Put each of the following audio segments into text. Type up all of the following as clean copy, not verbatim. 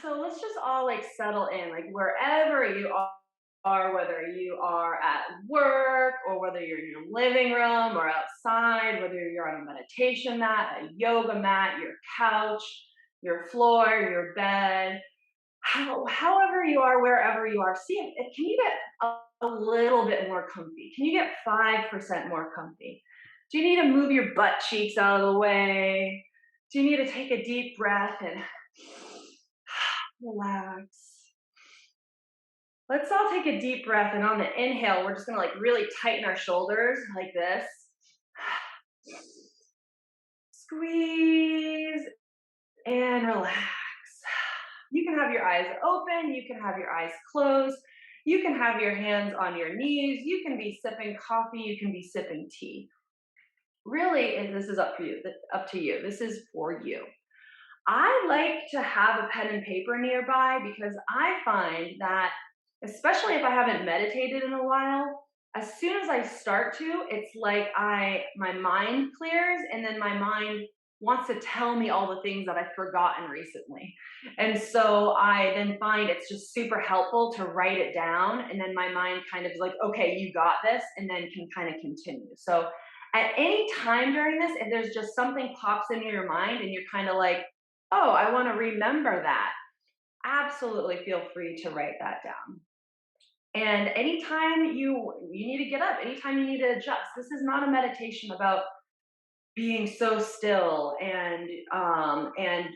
So let's just all like settle in, like wherever you are, whether you are at work or whether you're in your living room or outside, whether you're on a meditation mat, a yoga mat, your couch, your floor, your bed, however you are, wherever you are, see if can you get a little bit more comfy? Can you get 5% more comfy? Do you need to move your butt cheeks out of the way? Do you need to take a deep breath and relax? Let's all take a deep breath, and on the inhale, we're just gonna like really tighten our shoulders like this. Squeeze and relax. You can have your eyes open, you can have your eyes closed, you can have your hands on your knees, you can be sipping coffee, you can be sipping tea. Really, this is up for you, up to you. This is for you. I like to have a pen and paper nearby because I find that, especially if I haven't meditated in a while, as soon as I start to, it's like my mind clears and then my mind wants to tell me all the things that I've forgotten recently. And so I then find it's just super helpful to write it down and then my mind kind of is like, okay, you got this, and then can kind of continue. So at any time during this, if there's just something pops into your mind and you're kind of like, oh, I want to remember that, absolutely feel free to write that down. And anytime you need to get up, anytime you need to adjust, this is not a meditation about being so still and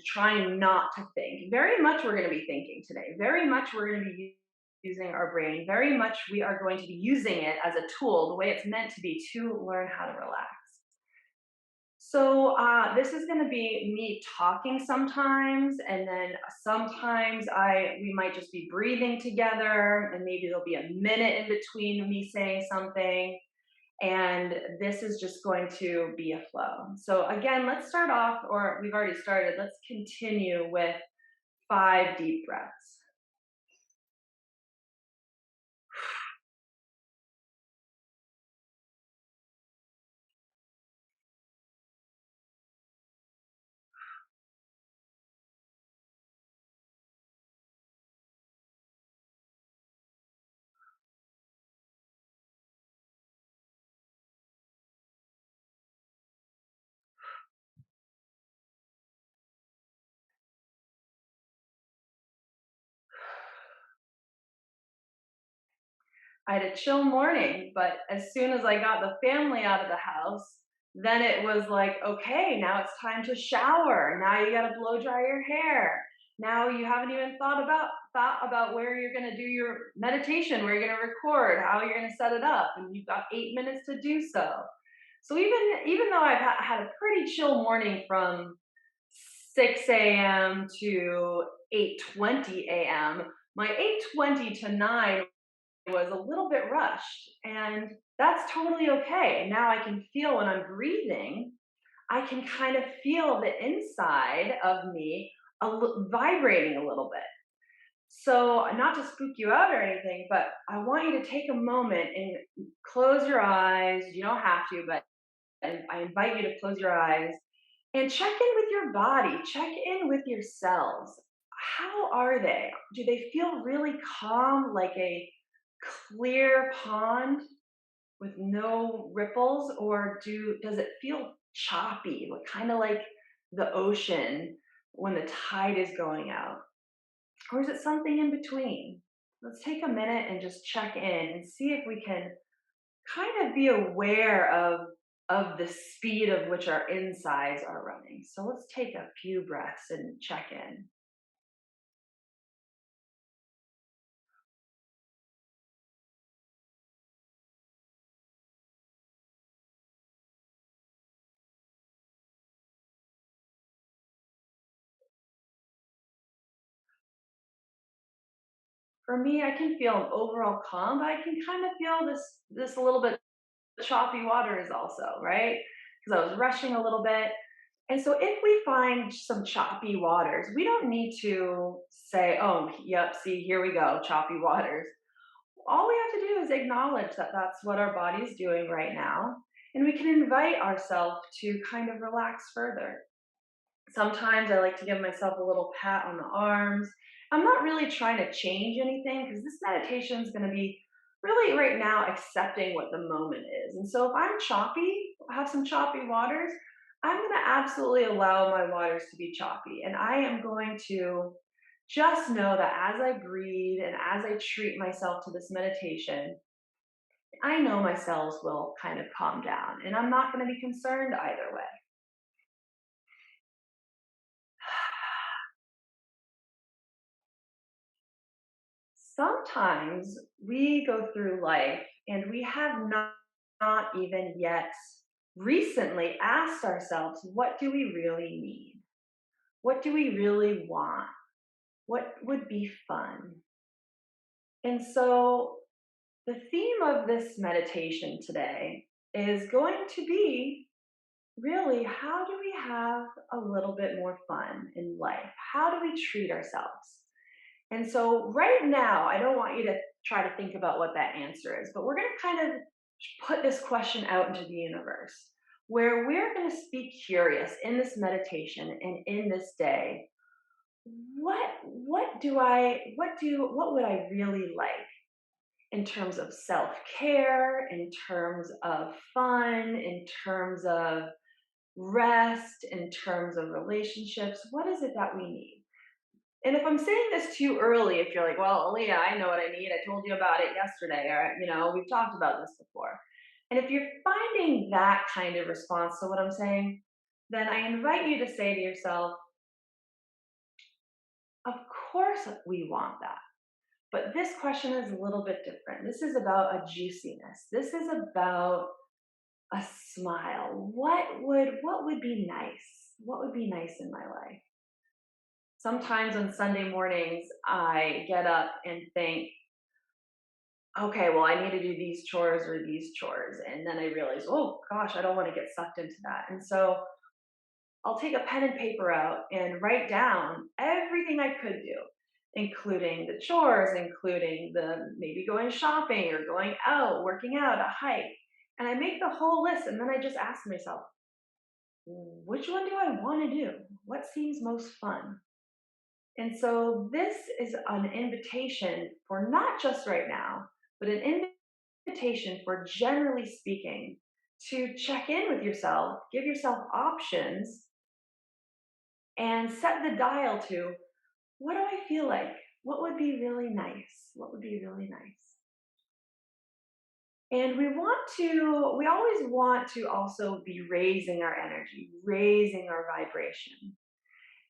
trying not to think. Very much we're going to be thinking today. Very much we're going to be using our brain. Very much we are going to be using it as a tool, the way it's meant to be, to learn how to relax. So this is going to be me talking sometimes, and then sometimes we might just be breathing together, and maybe there'll be a minute in between me saying something. And this is just going to be a flow. So again, let's start off, or we've already started. Let's continue with 5 deep breaths. I had a chill morning, but as soon as I got the family out of the house, then it was like, okay, now it's time to shower. Now you got to blow dry your hair. Now you haven't even thought about where you're going to do your meditation, where you're going to record, how you're going to set it up, and you've got 8 minutes to do so. So even though had a pretty chill morning from 6 a.m. to 8:20 a.m., my 8:20 to 9 was a little bit rushed, and that's totally okay. Now I can feel when I'm breathing, I can kind of feel the inside of me vibrating a little bit. So, not to spook you out or anything, but I want you to take a moment and close your eyes. You don't have to, but I invite you to close your eyes and check in with your body, check in with your cells. How are they? Do they feel really calm, like a clear pond with no ripples, or does it feel choppy, kind of like the ocean when the tide is going out? Or is it something in between? Let's take a minute and just check in and see if we can kind of be aware of the speed of which our insides are running. So let's take a few breaths and check in. For me, I can feel an overall calm, but I can kind of feel this a little bit choppy waters also, right? Because I was rushing a little bit. And so if we find some choppy waters, we don't need to say, oh, yep, see, here we go, choppy waters. All we have to do is acknowledge that that's what our body's doing right now. And we can invite ourselves to kind of relax further. Sometimes I like to give myself a little pat on the arms. I'm not really trying to change anything because this meditation is going to be really right now accepting what the moment is. And so if I'm choppy, have some choppy waters, I'm going to absolutely allow my waters to be choppy. And I am going to just know that as I breathe and as I treat myself to this meditation, I know my cells will kind of calm down and I'm not going to be concerned either way. Sometimes we go through life and we have not even yet recently asked ourselves, what do we really need? What do we really want? What would be fun? And so the theme of this meditation today is going to be really, how do we have a little bit more fun in life? How do we treat ourselves? And so, right now, I don't want you to try to think about what that answer is, but we're going to kind of put this question out into the universe where we're going to be curious in this meditation and in this day. What would I really like in terms of self-care, in terms of fun, in terms of rest, in terms of relationships? What is it that we need? And if I'm saying this too early, if you're like, well, Aaliyah, I know what I need. I told you about it yesterday, or, we've talked about this before. And if you're finding that kind of response to what I'm saying, then I invite you to say to yourself, of course we want that. But this question is a little bit different. This is about a juiciness. This is about a smile. What would be nice? What would be nice in my life? Sometimes on Sunday mornings, I get up and think, okay, well, I need to do these chores or these chores. And then I realize, oh gosh, I don't want to get sucked into that. And so I'll take a pen and paper out and write down everything I could do, including the chores, including the maybe going shopping or going out, working out, a hike. And I make the whole list. And then I just ask myself, which one do I want to do? What seems most fun? And so this is an invitation for not just right now, but an invitation for generally speaking to check in with yourself, give yourself options, and set the dial to, what do I feel like? What would be really nice? What would be really nice? And we always want to also be raising our energy, raising our vibration.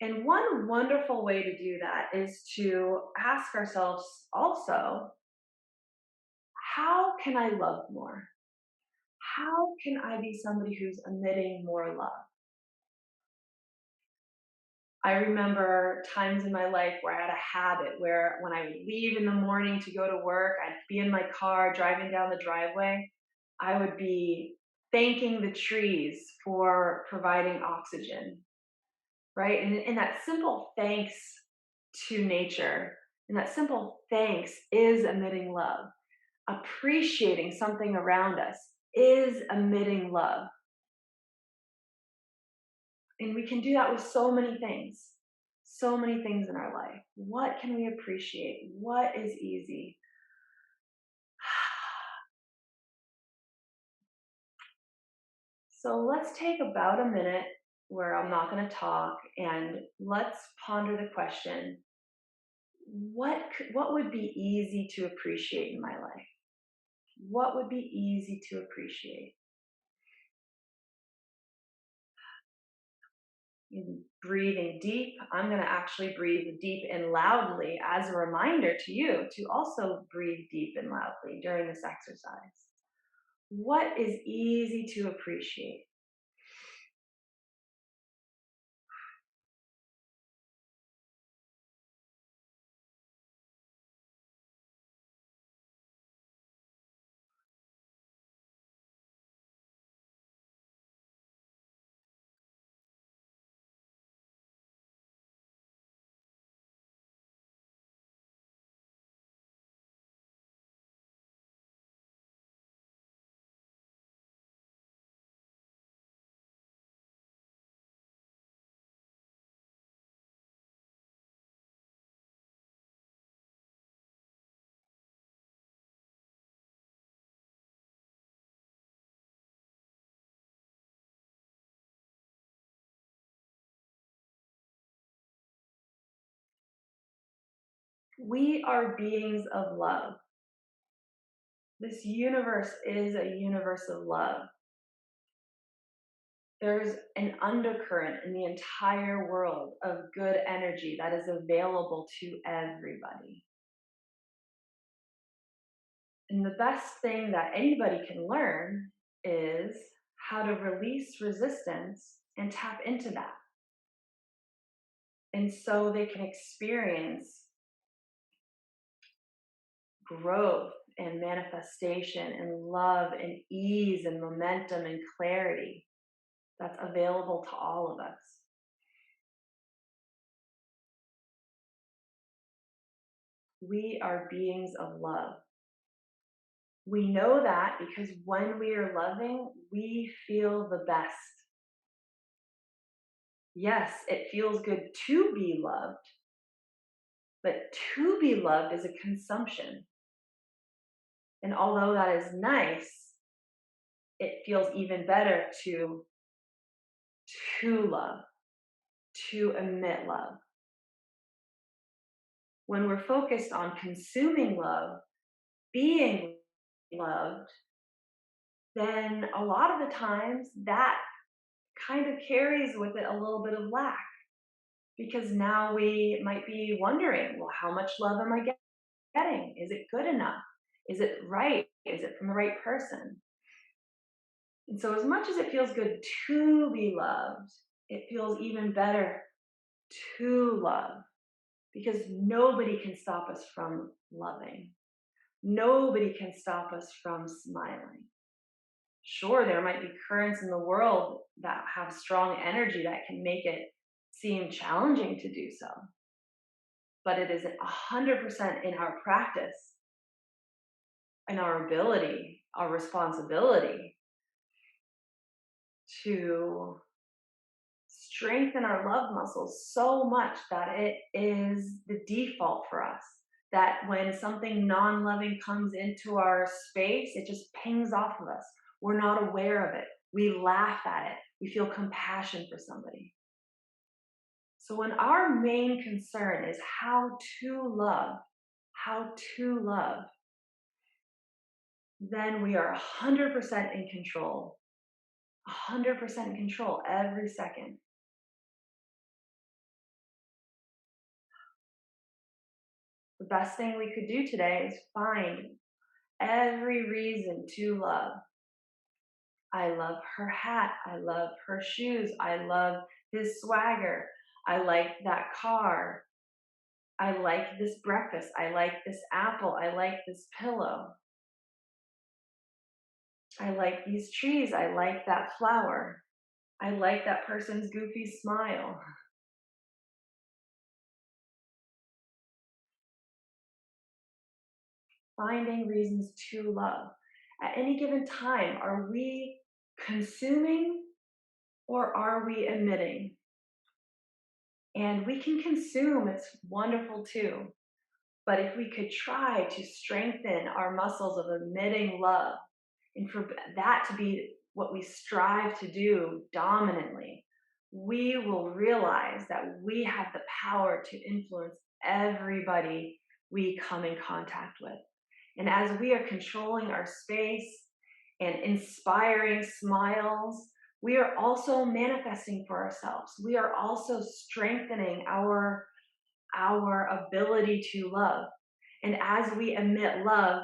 And one wonderful way to do that is to ask ourselves also, how can I love more? How can I be somebody who's emitting more love? I remember times in my life where I had a habit where when I would leave in the morning to go to work, I'd be in my car driving down the driveway. I would be thanking the trees for providing oxygen, right? And that simple thanks to nature, and that simple thanks is emitting love. Appreciating something around us is emitting love. And we can do that with so many things in our life. What can we appreciate? What is easy? So let's take about a minute where I'm not going to talk and let's ponder the question, what would be easy to appreciate in my life? What would be easy to appreciate? In breathing deep, I'm going to actually breathe deep and loudly as a reminder to you to also breathe deep and loudly during this exercise. What is easy to appreciate? We are beings of love. This universe is a universe of love. There's an undercurrent in the entire world of good energy that is available to everybody. And the best thing that anybody can learn is how to release resistance and tap into that. And so they can experience growth and manifestation and love and ease and momentum and clarity that's available to all of us. We are beings of love. We know that because when we are loving, we feel the best. Yes, it feels good to be loved, but to be loved is a consumption. And although that is nice, it feels even better to love, to emit love. When we're focused on consuming love, being loved, then a lot of the times that kind of carries with it a little bit of lack because now we might be wondering, well, how much love am I getting? Is it good enough? Is it right? Is it from the right person? And so, as much as it feels good to be loved, it feels even better to love because nobody can stop us from loving. Nobody can stop us from smiling. Sure, there might be currents in the world that have strong energy that can make it seem challenging to do so, but it is 100% in our practice and our ability, our responsibility to strengthen our love muscles so much that it is the default for us. That when something non loving comes into our space, it just pings off of us. We're not aware of it. We laugh at it. We feel compassion for somebody. So, when our main concern is how to love, then we are 100% in control, 100% in control every second. The best thing we could do today is find every reason to love. I love her hat. I love her shoes. I love his swagger. I like that car. I like this breakfast. I like this apple. I like this pillow. I like these trees. I like that flower. I like that person's goofy smile. Finding reasons to love. At any given time, are we consuming or are we emitting? And we can consume, it's wonderful too. But if we could try to strengthen our muscles of emitting love, and for that to be what we strive to do dominantly, we will realize that we have the power to influence everybody we come in contact with. And as we are controlling our space and inspiring smiles, we are also manifesting for ourselves. We are also strengthening our ability to love. And as we emit love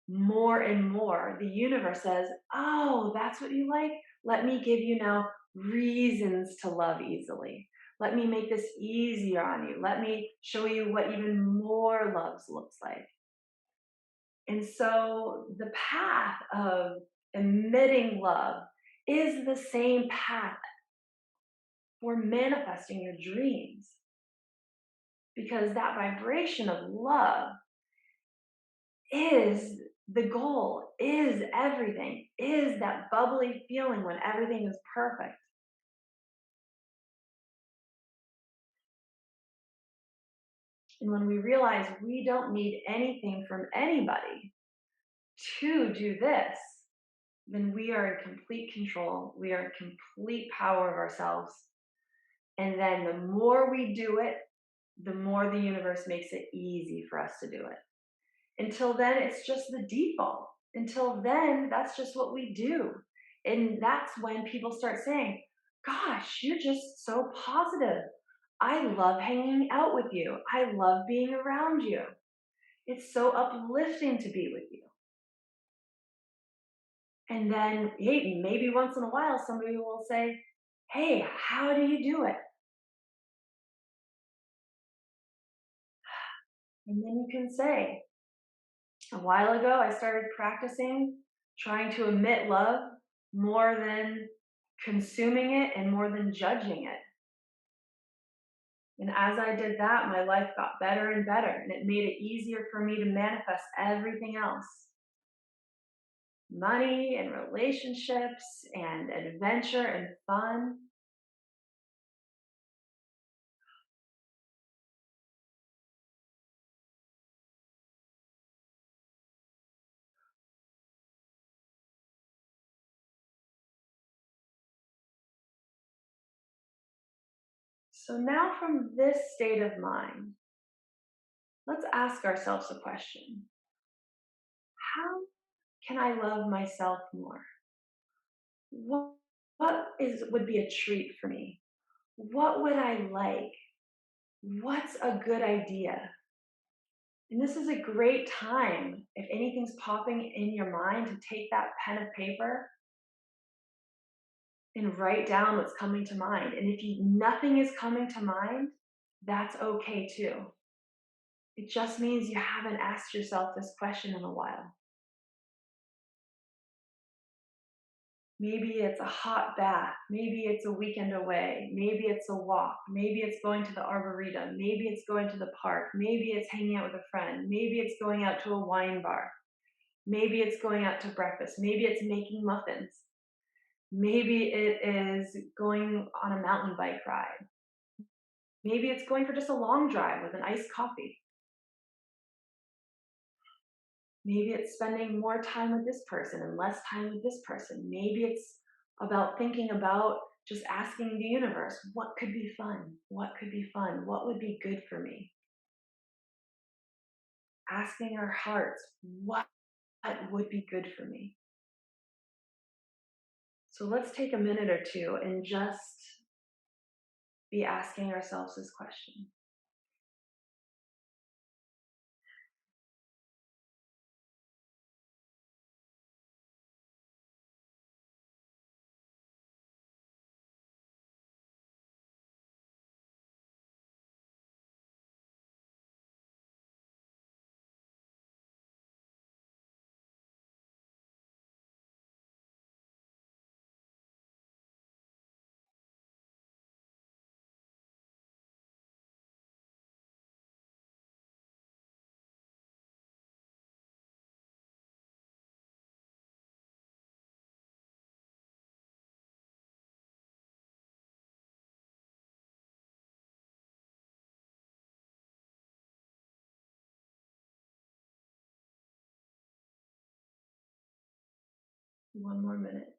more and more, the universe says, oh, that's what you like? Let me give you now reasons to love easily. Let me make this easier on you. Let me show you what even more love looks like. And so the path of emitting love is the same path for manifesting your dreams. Because that vibration of love is the goal, is everything, is that bubbly feeling when everything is perfect. And when we realize we don't need anything from anybody to do this, then we are in complete control. We are in complete power of ourselves. And then the more we do it, the more the universe makes it easy for us to do it. Until then, it's just the default. Until then, that's just what we do. And that's when people start saying, "Gosh, you're just so positive. I love hanging out with you. I love being around you. It's so uplifting to be with you." And then, hey, maybe once in a while, somebody will say, "Hey, how do you do it?" And then you can say, "A while ago, I started practicing trying to emit love more than consuming it and more than judging it. And as I did that, my life got better and better, and it made it easier for me to manifest everything else: money and relationships and adventure and fun." So now, from this state of mind, let's ask ourselves a question: how can I love myself more? What, would be a treat for me? What would I like? What's a good idea? And this is a great time, if anything's popping in your mind, to take that pen and paper and write down what's coming to mind. And if nothing is coming to mind, that's okay too. It just means you haven't asked yourself this question in a while. Maybe it's a hot bath. Maybe it's a weekend away. Maybe it's a walk. Maybe it's going to the arboretum. Maybe it's going to the park. Maybe it's hanging out with a friend. Maybe it's going out to a wine bar. Maybe it's going out to breakfast. Maybe it's making muffins. Maybe it is going on a mountain bike ride. Maybe it's going for just a long drive with an iced coffee. Maybe it's spending more time with this person and less time with this person. Maybe it's about thinking about just asking the universe, what could be fun? What could be fun? What would be good for me? Asking our hearts, what would be good for me? So let's take a minute or two and just be asking ourselves this question. One more minute.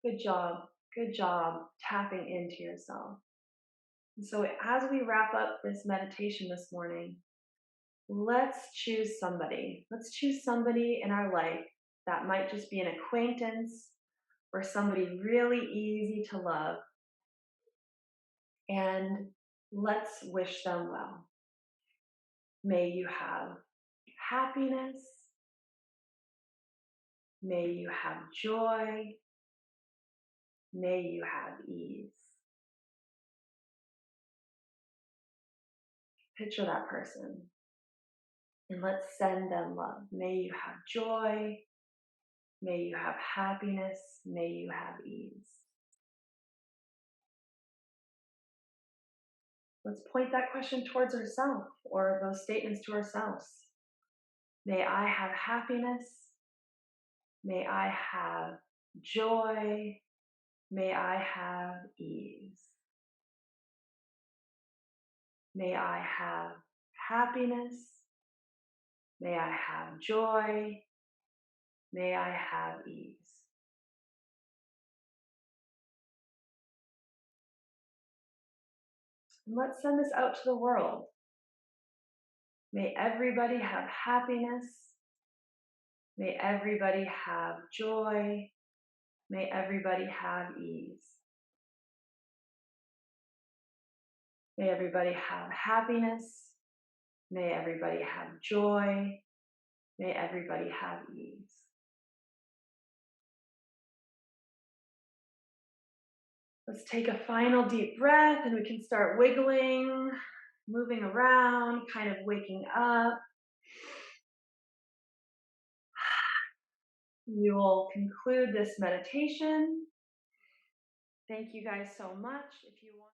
Good job. Good job tapping into yourself. And so, as we wrap up this meditation this morning, let's choose somebody. Let's choose somebody in our life that might just be an acquaintance or somebody really easy to love, and let's wish them well. May you have happiness. May you have joy. May you have ease. Picture that person and let's send them love. May you have joy. May you have happiness. May you have ease. Let's point that question towards ourselves or those statements to ourselves. May I have happiness. May I have joy. May I have ease. May I have happiness. May I have joy. May I have ease. And let's send this out to the world. May everybody have happiness. May everybody have joy. May everybody have ease. May everybody have happiness. May everybody have joy. May everybody have ease. Let's take a final deep breath and we can start wiggling, moving around, kind of waking up. We will conclude this meditation. Thank you guys so much. If you want